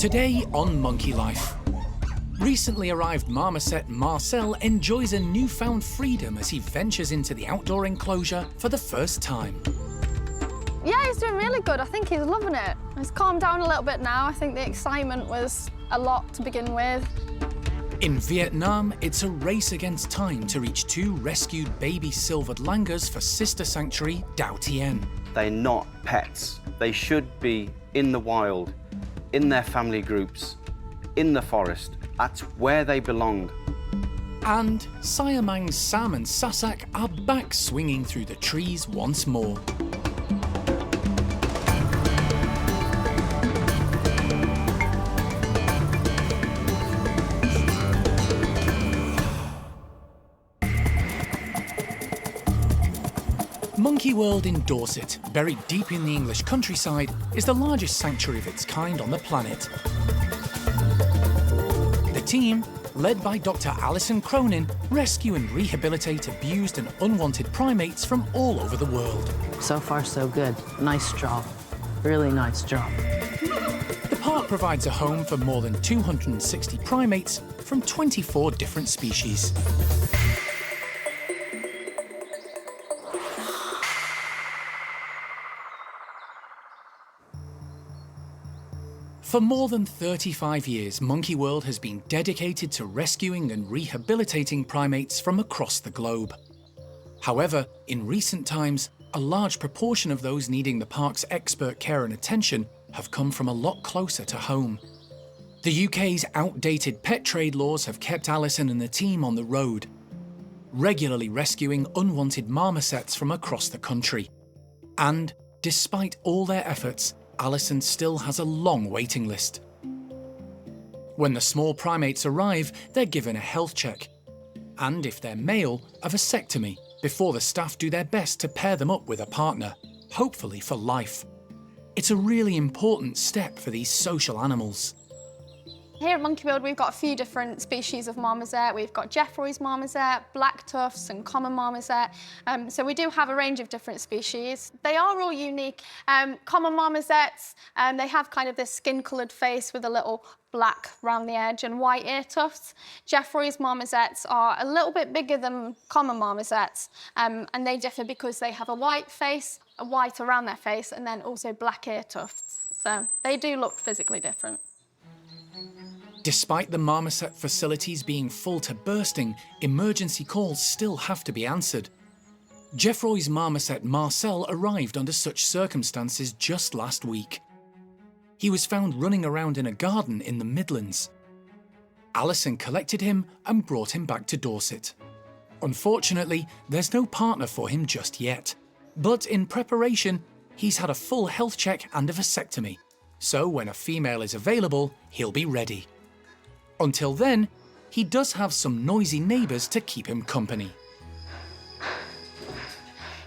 Today on Monkey Life. Recently arrived marmoset Marcel enjoys a newfound freedom as he ventures into the outdoor enclosure for the first time. Yeah, he's doing really good. I think he's loving it. He's calmed down a little bit now. I think the excitement was a lot to begin with. In Vietnam, it's a race against time to reach two rescued baby silvered langurs for sister sanctuary Dao Tien. They're not pets. They should be in the wild, in their family groups, in the forest. That's where they belong. And Siamangs Sam and Sasak are back swinging through the trees once more. Monkey World in Dorset, buried deep in the English countryside, is the largest sanctuary of its kind on the planet. The team, led by Dr. Alison Cronin, rescue and rehabilitate abused and unwanted primates from all over the world. So far, so good. Nice job. Really nice job. The park provides a home for more than 260 primates from 24 different species. For more than 35 years, Monkey World has been dedicated to rescuing and rehabilitating primates from across the globe. However, in recent times, a large proportion of those needing the park's expert care and attention have come from a lot closer to home. The UK's outdated pet trade laws have kept Alison and the team on the road, regularly rescuing unwanted marmosets from across the country. And, despite all their efforts, Alison still has a long waiting list. When the small primates arrive, they're given a health check. And if they're male, a vasectomy, before the staff do their best to pair them up with a partner, hopefully for life. It's a really important step for these social animals. Here at Monkey World, we've got a few different species of marmoset. We've got Jeffroy's marmoset, black tufts, and common marmoset. So we do have a range of different species. They are all unique. Common marmosets, they have kind of this skin-coloured face with a little black round the edge and white ear tufts. Jeffroy's marmosets are a little bit bigger than common marmosets, and they differ because they have a white face, a white around their face, and then also black ear tufts. So they do look physically different. Despite the marmoset facilities being full to bursting, emergency calls still have to be answered. Jeffroy's marmoset Marcel arrived under such circumstances just last week. He was found running around in a garden in the Midlands. Alison collected him and brought him back to Dorset. Unfortunately, there's no partner for him just yet. But in preparation, he's had a full health check and a vasectomy. So when a female is available, he'll be ready. Until then, he does have some noisy neighbours to keep him company.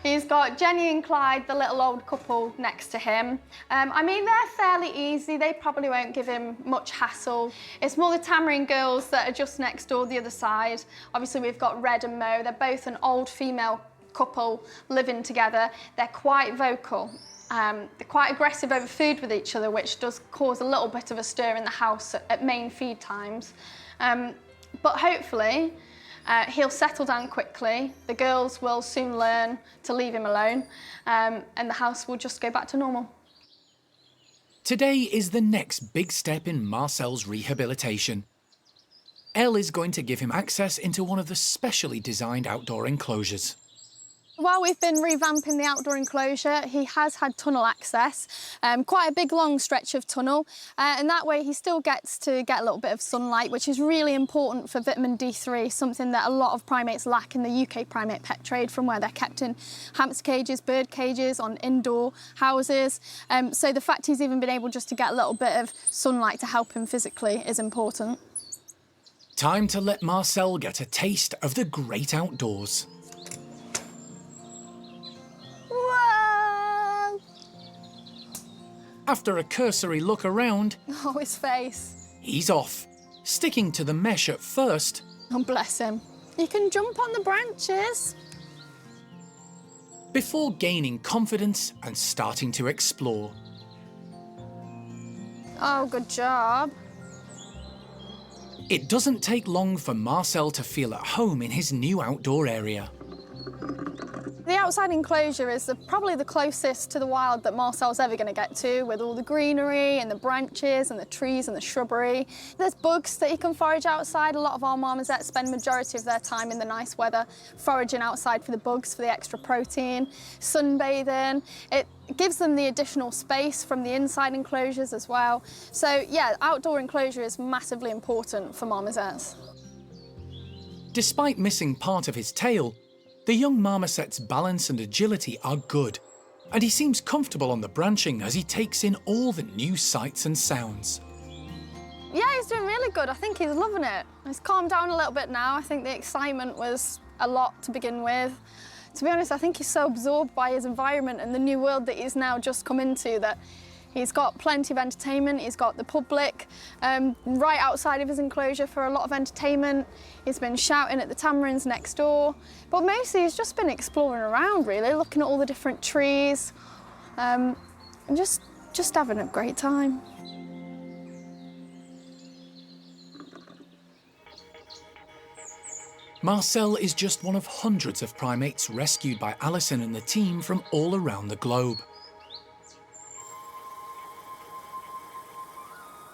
He's got Jenny and Clyde, the little old couple, next to him. I mean, they're fairly easy. They probably won't give him much hassle. It's more the Tamarind girls that are just next door, the other side. Obviously, we've got Red and Mo. They're both an old female couple living together. They're quite vocal. They're quite aggressive over food with each other, which does cause a little bit of a stir in the house at main feed times. But hopefully, he'll settle down quickly. The girls will soon learn to leave him alone, and the house will just go back to normal. Today is the next big step in Marcel's rehabilitation. Elle is going to give him access into one of the specially designed outdoor enclosures. While we've been revamping the outdoor enclosure, he has had tunnel access, quite a big long stretch of tunnel, and that way he still gets to get a little bit of sunlight, which is really important for vitamin D3, something that a lot of primates lack in the UK primate pet trade from where they're kept in hamster cages, bird cages, on indoor houses. So the fact he's even been able just to get a little bit of sunlight to help him physically is important. Time to let Marcel get a taste of the great outdoors. Whoa! After a cursory look around, Oh, his face. he's off, sticking to the mesh at first. Oh, bless him. You can jump on the branches. Before gaining confidence and starting to explore. Oh, good job. It doesn't take long for Marcel to feel at home in his new outdoor area. The outside enclosure is probably the closest to the wild that Marcel's ever going to get to, with all the greenery and the branches and the trees and the shrubbery. There's bugs that he can forage outside. A lot of our marmosets spend majority of their time in the nice weather foraging outside for the bugs, for the extra protein, sunbathing. It gives them the additional space from the inside enclosures as well. So yeah, outdoor enclosure is massively important for marmosets. Despite missing part of his tail, the young marmoset's balance and agility are good, and he seems comfortable on the branching as he takes in all the new sights and sounds. Yeah, he's doing really good. I think he's loving it. He's calmed down a little bit now. I think the excitement was a lot to begin with. To be honest, I think he's so absorbed by his environment and the new world that he's now just come into that he's got plenty of entertainment. He's got the public right outside of his enclosure for a lot of entertainment. He's been shouting at the tamarins next door. But mostly he's just been exploring around, really, looking at all the different trees and just having a great time. Marcel is just one of hundreds of primates rescued by Alison and the team from all around the globe.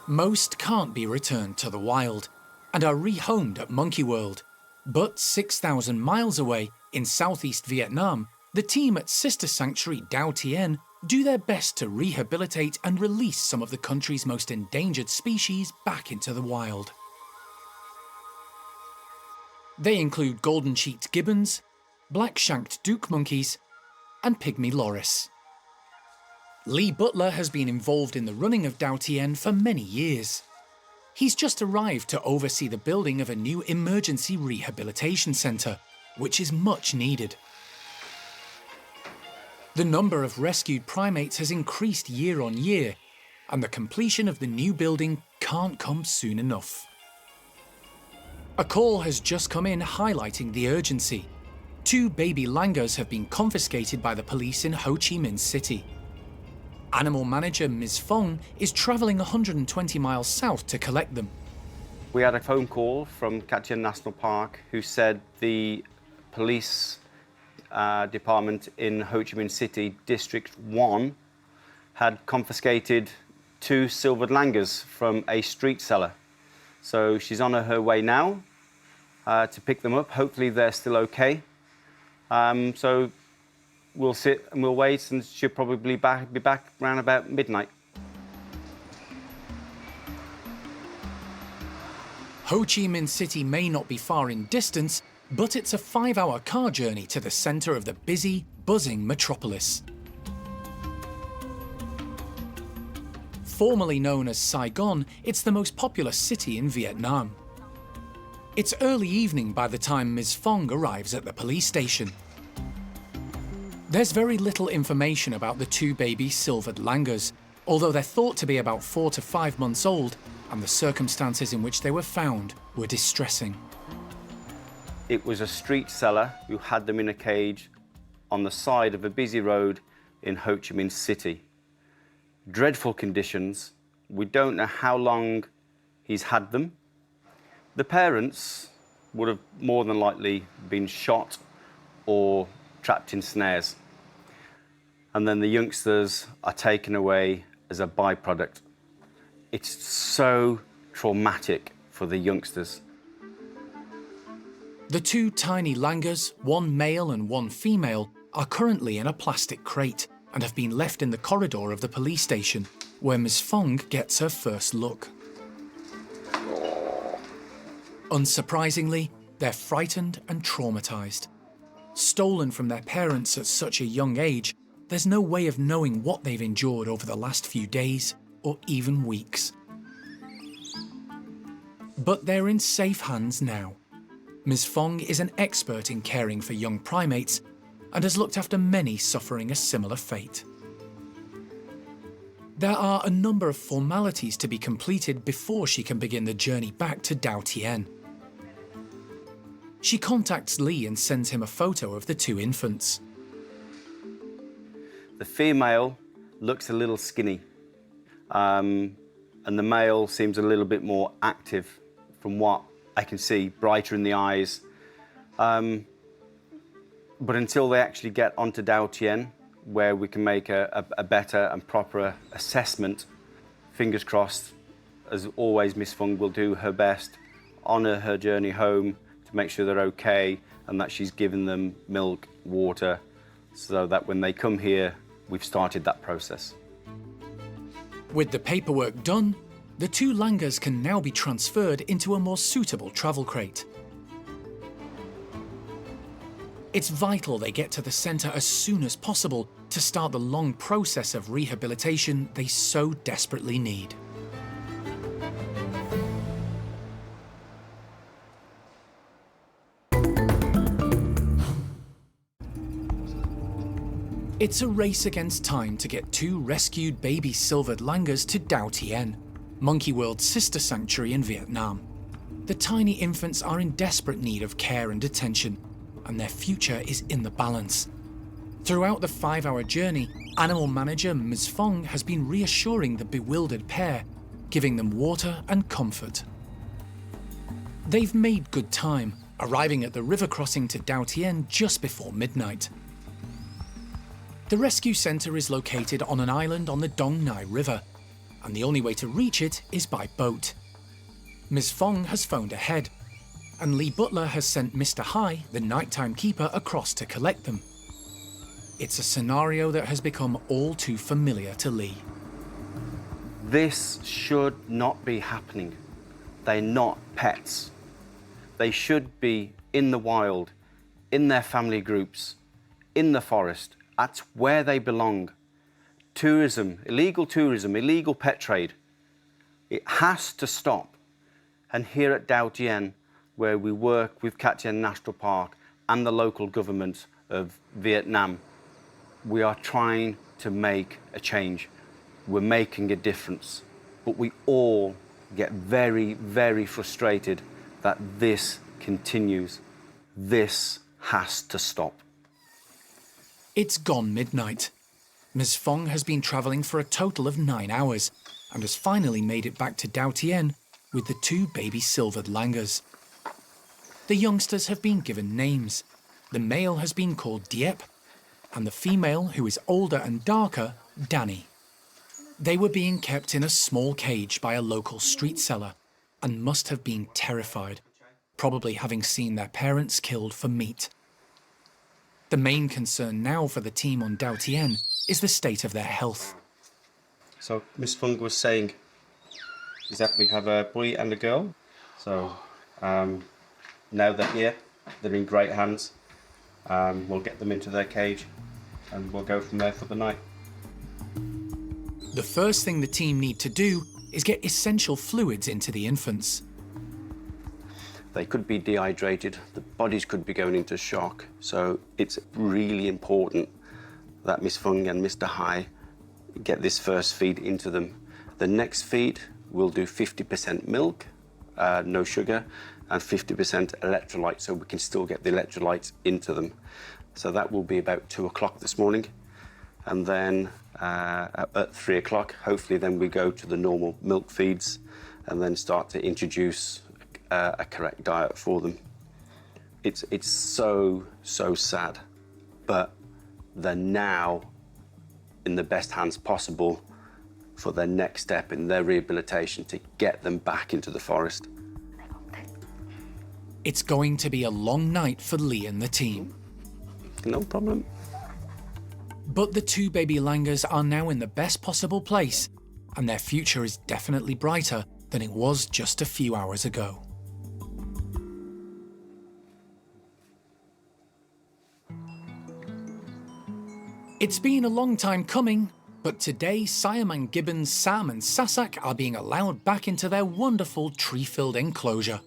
Most can't be returned to the wild and are rehomed at Monkey World. But 6,000 miles away, in southeast Vietnam, the team at sister sanctuary Dao Tien do their best to rehabilitate and release some of the country's most endangered species back into the wild. They include golden-cheeked gibbons, black-shanked duke monkeys, and pygmy loris. Lee Butler has been involved in the running of Dao Tien for many years. He's just arrived to oversee the building of a new emergency rehabilitation centre, which is much needed. The number of rescued primates has increased year on year, and the completion of the new building can't come soon enough. A call has just come in highlighting the urgency. 2 baby langurs have been confiscated by the police in Ho Chi Minh City. Animal manager Ms. Fong is travelling 120 miles south to collect them. We had a phone call from Cat Tien National Park who said the police department in Ho Chi Minh City, District 1, had confiscated 2 silvered langurs from a street seller. So she's on her way now to pick them up. Hopefully they're still okay. So we'll sit and we'll wait, and she'll probably be back around about midnight. Ho Chi Minh City may not be far in distance, but it's a 5-hour car journey to the centre of the busy, buzzing metropolis. Formerly known as Saigon, it's the most populous city in Vietnam. It's early evening by the time Ms. Fong arrives at the police station. There's very little information about the 2 baby silvered langurs, although they're thought to be about 4 to 5 months old, and the circumstances in which they were found were distressing. It was a street seller who had them in a cage on the side of a busy road in Ho Chi Minh City. Dreadful conditions. We don't know how long he's had them. The parents would have more than likely been shot or trapped in snares. And then the youngsters are taken away as a byproduct. It's so traumatic for the youngsters. The 2 tiny langurs, 1 male and 1 female, are currently in a plastic crate and have been left in the corridor of the police station, where Ms. Fong gets her first look. Unsurprisingly, they're frightened and traumatized. Stolen from their parents at such a young age, there's no way of knowing what they've endured over the last few days or even weeks. But they're in safe hands now. Ms. Fong is an expert in caring for young primates and has looked after many suffering a similar fate. There are a number of formalities to be completed before she can begin the journey back to Dao Tien. She contacts Lee and sends him a photo of the 2 infants. The female looks a little skinny, and and the male seems a little bit more active from what I can see, brighter in the eyes. But until they actually get onto Dao Tien, where we can make a better and proper assessment, fingers crossed, as always, Miss Fung will do her best, honour her journey home to make sure they're okay and that she's given them milk, water, so that when they come here, we've started that process. With the paperwork done, the 2 langurs can now be transferred into a more suitable travel crate. It's vital they get to the centre as soon as possible to start the long process of rehabilitation they so desperately need. It's a race against time to get 2 rescued baby silvered langurs to Dao Tien, Monkey World's sister sanctuary in Vietnam. The tiny infants are in desperate need of care and attention, and their future is in the balance. Throughout the 5-hour journey, animal manager Ms. Fong has been reassuring the bewildered pair, giving them water and comfort. They've made good time, arriving at the river crossing to Dao Tien just before midnight. The rescue centre is located on an island on the Dong Nai River, and the only way to reach it is by boat. Ms. Fong has phoned ahead, and Lee Butler has sent Mr. Hai, the nighttime keeper, across to collect them. It's a scenario that has become all too familiar to Lee. This should not be happening. They're not pets. They should be in the wild, in their family groups, in the forest. That's where they belong. Tourism, illegal pet trade, it has to stop. And here at Dao Tien, where we work with Cat Tien National Park and the local government of Vietnam, we are trying to make a change. We're making a difference. But we all get very, very frustrated that this continues. This has to stop. It's gone midnight. Ms. Fong has been travelling for a total of 9 hours and has finally made it back to Dao Tien with the 2 baby silvered langurs. The youngsters have been given names. The male has been called Diep, and the female, who is older and darker, Danny. They were being kept in a small cage by a local street seller and must have been terrified, probably having seen their parents killed for meat. The main concern now for the team on Dao Tien is the state of their health. So Miss Fung was saying is that we have a boy and a girl. So now they're here, they're in great hands. We'll get them into their cage and we'll go from there for the night. The first thing the team need to do is get essential fluids into the infants. They could be dehydrated, the bodies could be going into shock. So it's really important that Miss Fung and Mr. Hai get this first feed into them. The next feed, we'll do 50% milk, no sugar, and 50% electrolyte, so we can still get the electrolytes into them. So that will be about 2 o'clock this morning. And then at 3 o'clock, hopefully then we go to the normal milk feeds and then start to introduce a correct diet for them. It's so sad, but they're now in the best hands possible for their next step in their rehabilitation to get them back into the forest. It's going to be a long night for Lee and the team. No problem. But the 2 baby langurs are now in the best possible place, and their future is definitely brighter than it was just a few hours ago. It's been a long time coming, but today Siamang gibbons Sam and Sasak are being allowed back into their wonderful tree-filled enclosure.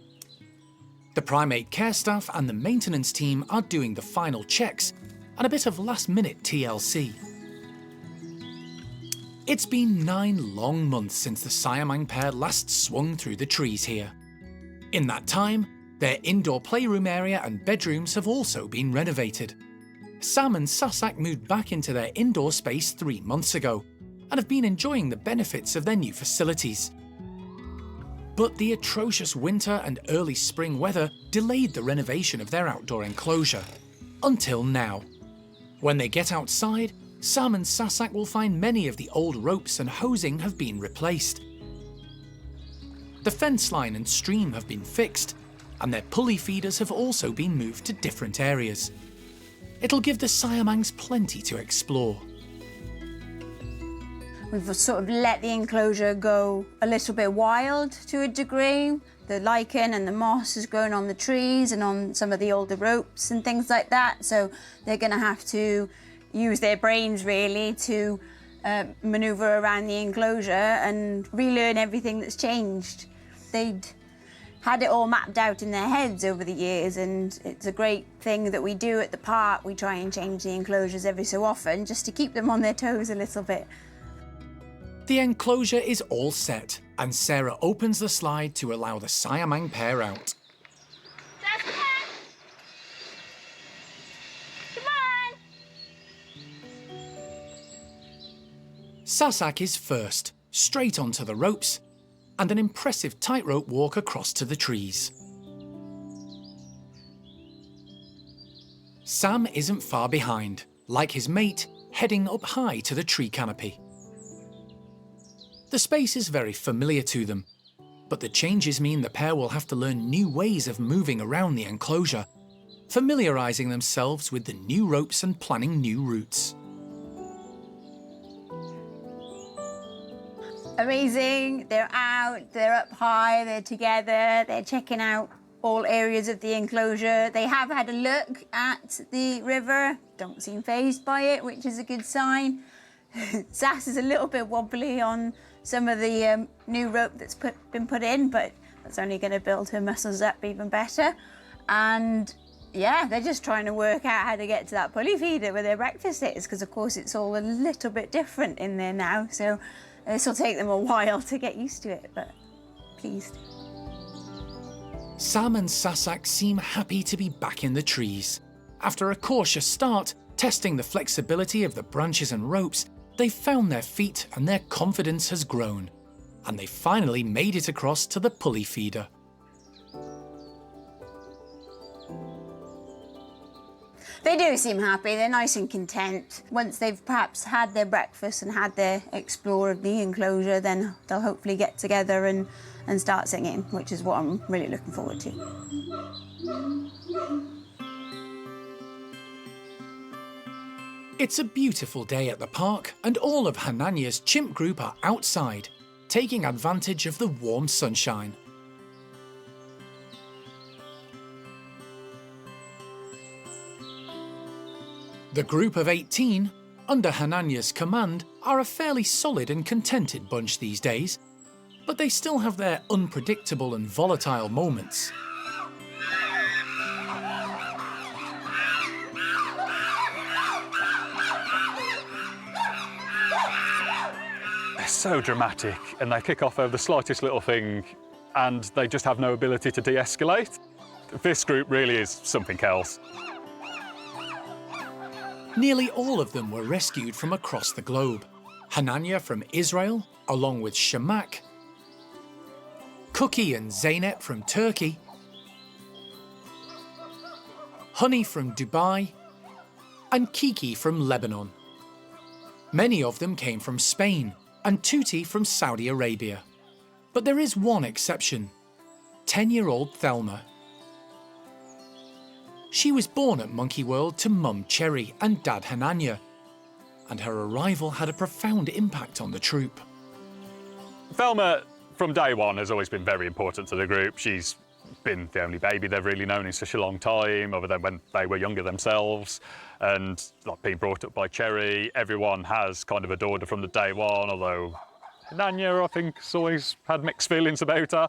The primate care staff and the maintenance team are doing the final checks and a bit of last-minute TLC. It's been 9 long months since the Siamang pair last swung through the trees here. In that time, their indoor playroom area and bedrooms have also been renovated. Sam and Sasak moved back into their indoor space 3 months ago and have been enjoying the benefits of their new facilities. But the atrocious winter and early spring weather delayed the renovation of their outdoor enclosure. Until now. When they get outside, Sam and Sasak will find many of the old ropes and hosing have been replaced. The fence line and stream have been fixed, and their pulley feeders have also been moved to different areas. It'll give the Siamangs plenty to explore. We've sort of let the enclosure go a little bit wild to a degree. The lichen and the moss has grown on the trees and on some of the older ropes and things like that, so they're going to have to use their brains really to manoeuvre around the enclosure and relearn everything that's changed. They'd had it all mapped out in their heads over the years, and it's a great thing that we do at the park. We try and change the enclosures every so often just to keep them on their toes a little bit. The enclosure is all set, and Sarah opens the slide to allow the Siamang pair out. Come on! Sasak is first, straight onto the ropes, and an impressive tightrope walk across to the trees. Sam isn't far behind, like his mate, heading up high to the tree canopy. The space is very familiar to them, but the changes mean the pair will have to learn new ways of moving around the enclosure, familiarising themselves with the new ropes and planning new routes. Amazing, they're out, they're up high, they're together, they're checking out all areas of the enclosure. They have had a look at the river, don't seem fazed by it, which is a good sign. Sass is a little bit wobbly on some of the new rope that's been put in, but that's only going to build her muscles up even better. And yeah, they're just trying to work out how to get to that pulley feeder where their breakfast is, because of course it's all a little bit different in there now. So this will take them a while to get used to it, but pleased. Sam and Sasak seem happy to be back in the trees. After a cautious start, testing the flexibility of the branches and ropes, they've found their feet and their confidence has grown. And they finally made it across to the pulley feeder. They do seem happy, they're nice and content. Once they've perhaps had their breakfast and had their explore of the enclosure, then they'll hopefully get together and start singing, which is what I'm really looking forward to. It's a beautiful day at the park, and all of Hananya's chimp group are outside, taking advantage of the warm sunshine. The group of 18, under Hananya's command, are a fairly solid and contented bunch these days, but they still have their unpredictable and volatile moments. They're so dramatic, and they kick off over the slightest little thing, and they just have no ability to de-escalate. This group really is something else. Nearly all of them were rescued from across the globe. Hananya from Israel, along with Shamak, Cookie and Zeynep from Turkey, Honey from Dubai, and Kiki from Lebanon. Many of them came from Spain, and Tuti from Saudi Arabia. But there is one exception, 10-year-old Thelma. She was born at Monkey World to Mum Cherry and Dad Hananya, and her arrival had a profound impact on the troop. Thelma, from day one, has always been very important to the group. She's been the only baby they've really known in such a long time, other than when they were younger themselves. And like being brought up by Cherry, everyone has kind of adored her from the day one, although Hananya, I think, has always had mixed feelings about her.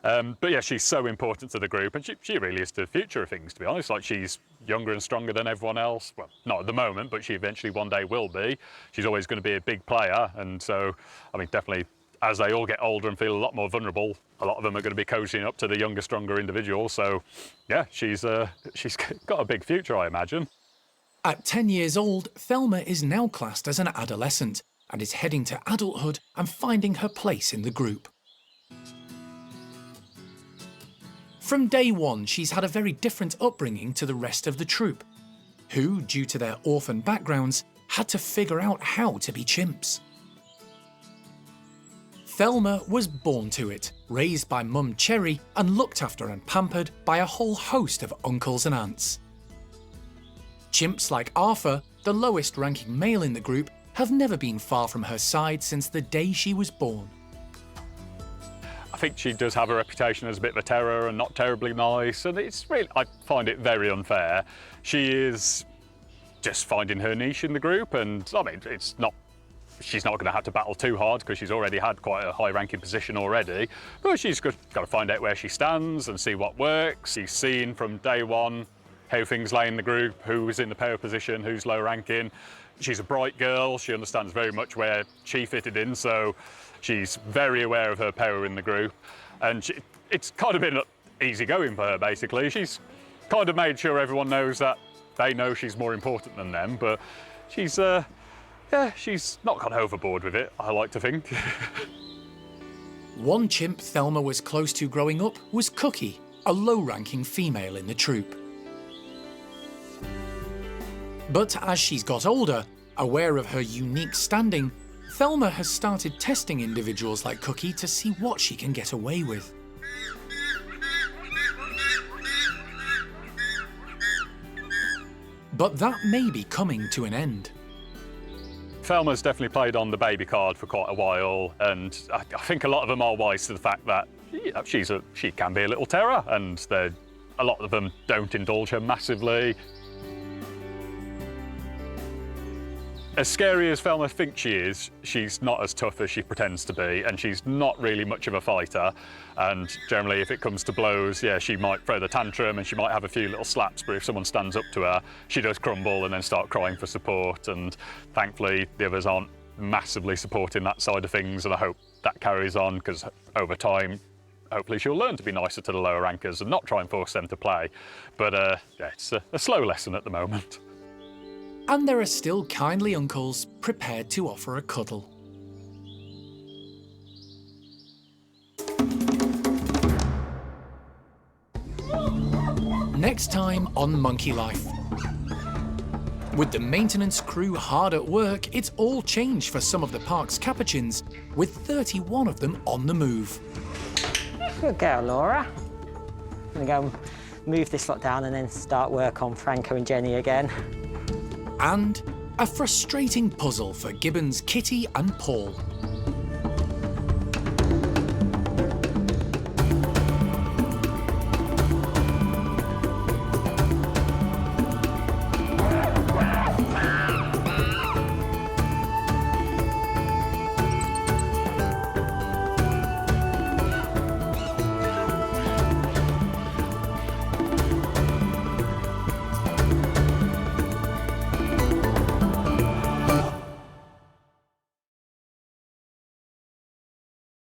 But yeah, she's so important to the group, and she really is the future of things, to be honest. Like, she's younger and stronger than everyone else. Well, not at the moment, but she eventually one day will be. She's always going to be a big player, and so, I mean, definitely, as they all get older and feel a lot more vulnerable, a lot of them are going to be cozying up to the younger, stronger individual. So, yeah, she's got a big future, I imagine. At 10 years old, Thelma is now classed as an adolescent and is heading to adulthood and finding her place in the group. From day one, she's had a very different upbringing to the rest of the troop, who, due to their orphan backgrounds, had to figure out how to be chimps. Thelma was born to it, raised by Mum Cherry and looked after and pampered by a whole host of uncles and aunts. Chimps like Arthur, the lowest ranking male in the group, have never been far from her side since the day she was born. I think she does have a reputation as a bit of a terror and not terribly nice, and it's really, I find it very unfair. She is just finding her niche in the group, and I mean, she's not going to have to battle too hard because she's already had quite a high-ranking position already, but she's got to find out where she stands and see what works. She's seen from day one how things lay in the group, who's in the power position, who's low-ranking. She's a bright girl, she understands very much where she fitted in, so she's very aware of her power in the group, and it's kind of been easy going for her, basically. She's kind of made sure everyone knows that they know she's more important than them, but she's not gone overboard with it, I like to think. One chimp Thelma was close to growing up was Cookie, a low-ranking female in the troop. But as she's got older, aware of her unique standing, Thelma has started testing individuals like Cookie to see what she can get away with. But that may be coming to an end. Thelma's definitely played on the baby card for quite a while, and I think a lot of them are wise to the fact that she can be a little terror, and a lot of them don't indulge her massively. As scary as Thelma thinks she is, she's not as tough as she pretends to be, and she's not really much of a fighter. And generally, if it comes to blows, yeah, she might throw the tantrum and she might have a few little slaps, but if someone stands up to her, she does crumble and then start crying for support. And thankfully, the others aren't massively supporting that side of things, and I hope that carries on, because over time, hopefully she'll learn to be nicer to the lower rankers and not try and force them to play. But yeah, it's a slow lesson at the moment. And there are still kindly uncles prepared to offer a cuddle. Next time on Monkey Life. With the maintenance crew hard at work, it's all changed for some of the park's capuchins, with 31 of them on the move. Good girl, Laura. I'm going to go move this lot down and then start work on Franco and Jenny again. And a frustrating puzzle for Gibbons, Kitty and Paul.